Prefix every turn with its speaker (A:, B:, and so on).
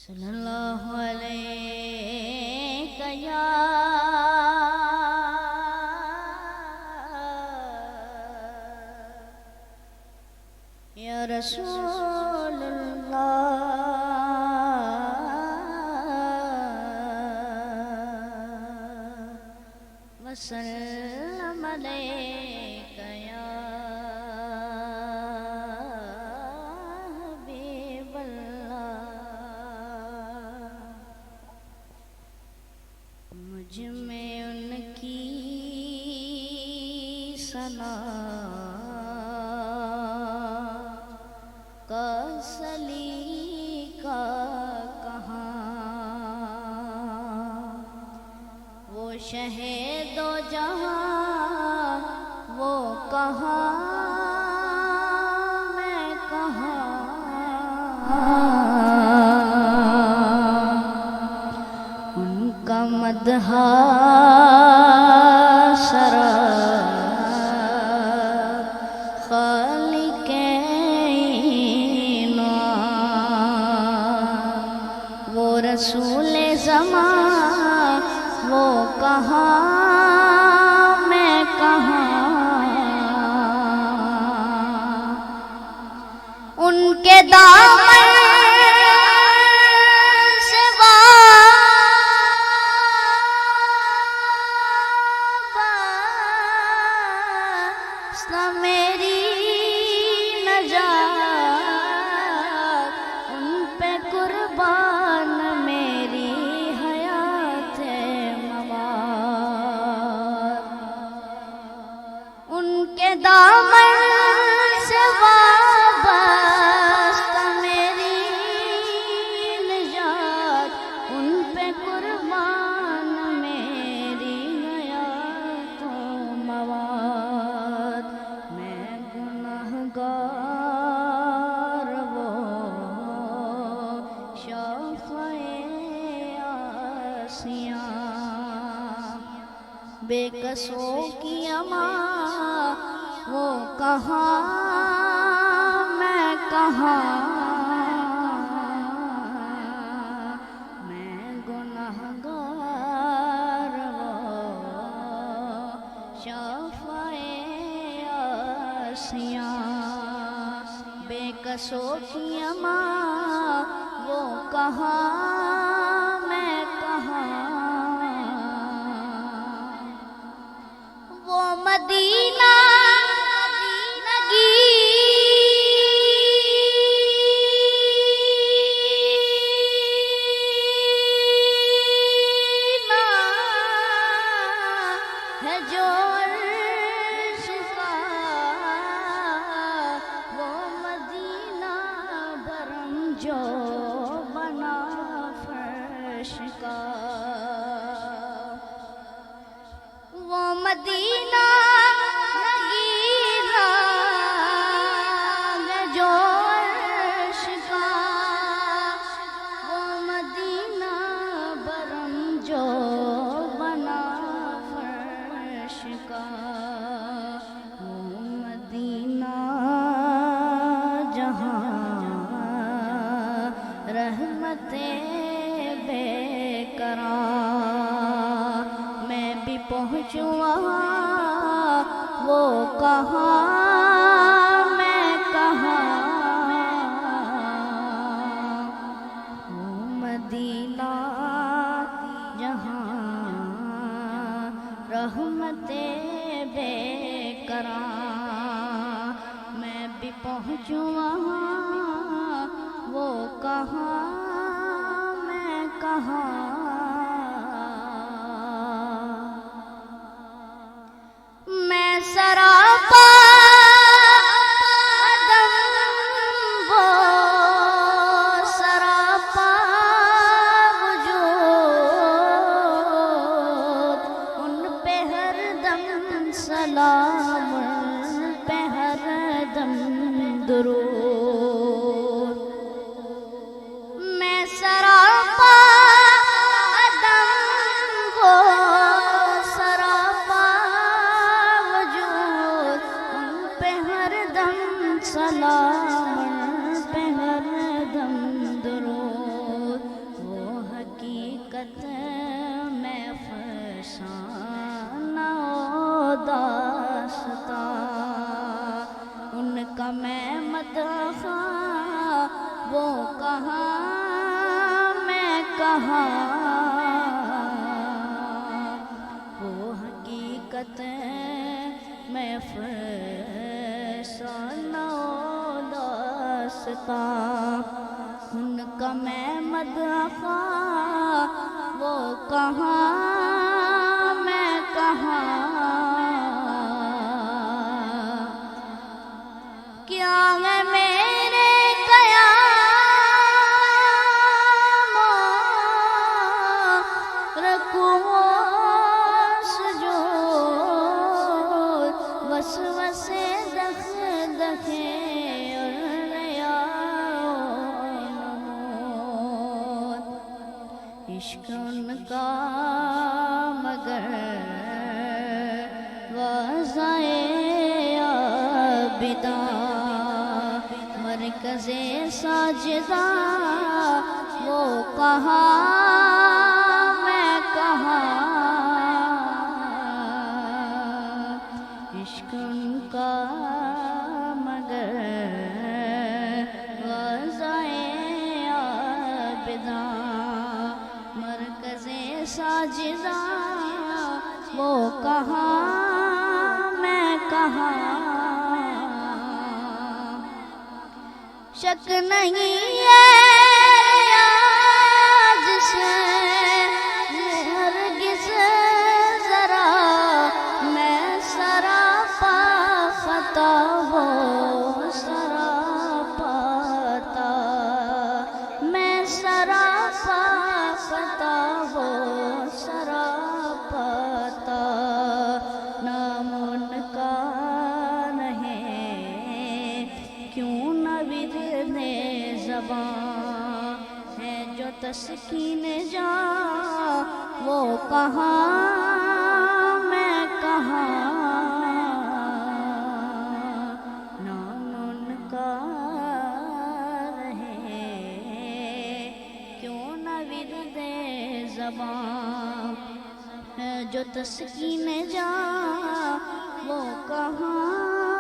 A: صلی اللہ علیہ یا رسول اللہ وسلم علیک یا حبیب اللہ۔ مجھ میں ان کی ثنا کا سلیقہ کہاں، وہ شہ دو جہاں وہ کہاں میں کہاں، ان کا مدح سرا رسول زمان وہ کہاں میں کہاں، ان کے دامن سے وابستہ میری نجات، ان پہ قربان دامن سے وابستہ میری نجات، ان پہ قربان میری حیات و مواد۔ میں گناہگار وہ شفیع عاصیاں، بے قصوں کی امان وہ کہاں میں کہاں، میں گناہگار وہ شفیع عاصیاں، بے قصوں کی امان وہ کہاں میں کہاں، وہ مدینہ ہے جو عرش کا، وہ مدینہ برم جو بنا فرش کا، وہ مدینہ نگیرہ ہے جو عرش کا، وہ مدینہ برم جو بنا کا، وہ مدینہ جہاں رحمت بے قرار، میں بھی پہنچوں وہاں وہ کہاں میں کہاں، وہ مدینہ جہاں رحمت بے قرار، میں بھی پہنچوں وہاں وہ کہاں میں کہاں، میں سراپا دم وہ سراپا وجود، ان پہ ہر دم سلام، ان پہ ہر دم درود، میں سراپا کہاں میں کہاں، وہ حقیقت میں فسانہ و داستاں، ان کا میں مدحہ وہ کہاں میں کہاں، کیا ہے میرے قیام رکوع و سجود، وسوسے دخ دخے اور ریا و نمود، عشق ان کا مگر وضعِ عابداں، مرکز ساجدہ وہ کہاں میں کہاں، عشق ان کا مگر وضعِ عابداں، مرکز ساجدہ وہ کہاں میں کہاں، شک نہیں ہے ریاض سے ہرگز ذرا، میں سراپا خطا وہ سراپا عطا، میں سراپا خطا وہ سراپا عطا، نام ان کا نہیں کیوں نہ ورد زباں، ہے جو تسکین جاں وہ کہاں میں کہاں، نام ان کا رہے کیوں نہ ورد زباں، ہے جو تسکین جاں وہ کہاں